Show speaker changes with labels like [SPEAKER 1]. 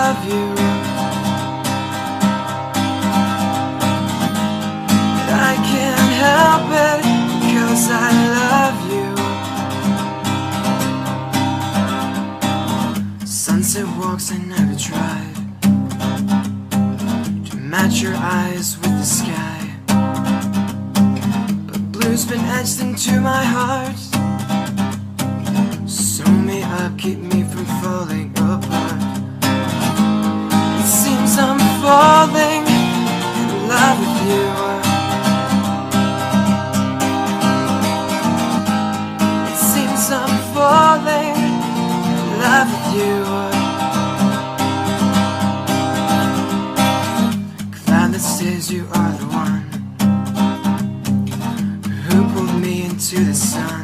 [SPEAKER 1] love you. But I can't help it because I love you. Sunset walks I never tried to match your eyes with the sky, but blue's been etched into my heart. Sew me up, keep me from falling apart. It seems I'm falling in love with you. It seems I'm falling in love with you. Cloud that says you are the one who pulled me into the sun.